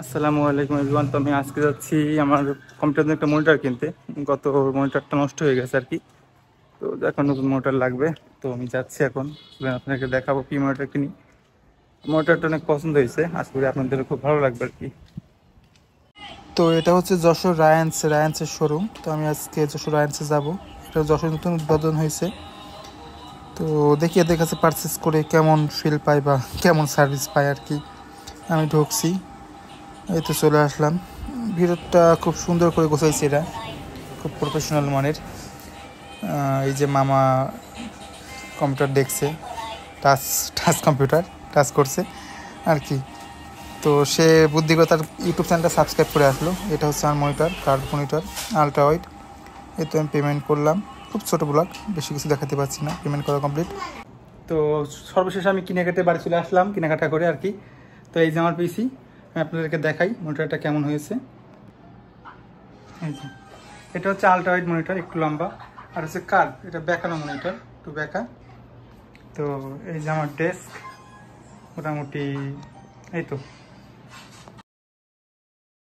আসসালামু আলাইকুম এভরিওয়ান। তো আমি আজকে যাচ্ছি আমার কম্পিউটার একটা মনিটর কিনতে। গত মনিটরটা নষ্ট হয়ে গেছে আর কি। তো এখন নতুন মনিটর লাগবে। তো আমি যাচ্ছি এখন, আপনাকে দেখাবো কি মনিটর কিনি। মনিটরটা অনেক পছন্দ হয়েছে, আশা করি আপনাদের খুব ভালো লাগবে আর কি। তো এটা হচ্ছে যশোর রায়ান্সের শোরুম। তো আমি আজকে যশোর রায়ান্সে যাব। এটা যশোর নতুন উদ্বোধন হয়েছে। তো দেখি এদের কাছে পারচেস করে কেমন ফিল পাই বা কেমন সার্ভিস পাই আর কি। আমি ঢুকছি, এই তো চলে আসলাম। ভিতরটা খুব সুন্দর করে গোছাইছে, এরা খুব প্রফেশনাল মানের। এই যে মামা কম্পিউটার দেখছে, টাচ টাচ কম্পিউটার টাচ করছে আর কি। তো সে বুদ্ধি করে তার ইউটিউব চ্যানেলটা সাবস্ক্রাইব করে আসলো। এটা হচ্ছে আমার monitor, curve monitor, ultra wide. এই তো আমি পেমেন্ট করলাম, খুব ছোটো ব্লগ, বেশি কিছু দেখাতে পারছি না। পেমেন্ট করা কমপ্লিট। তো সর্বশেষে আমি কেনাকাটা বাড়ি চলে আসলাম কেনাকাটা করে আর কি। তো এই যে আমার পিসি, আমি আপনাদেরকে দেখাই মনিটরটা কেমন হয়েছে। এই যে এটা হচ্ছে আলট্রা ওয়াইড মনিটর, একটু লম্বা। আর হচ্ছে কার্ভ, এটা বেঁকানো মনিটর, একটু বেঁকা। তো এই যে আমার ডেস্ক, মোটামুটি এই তো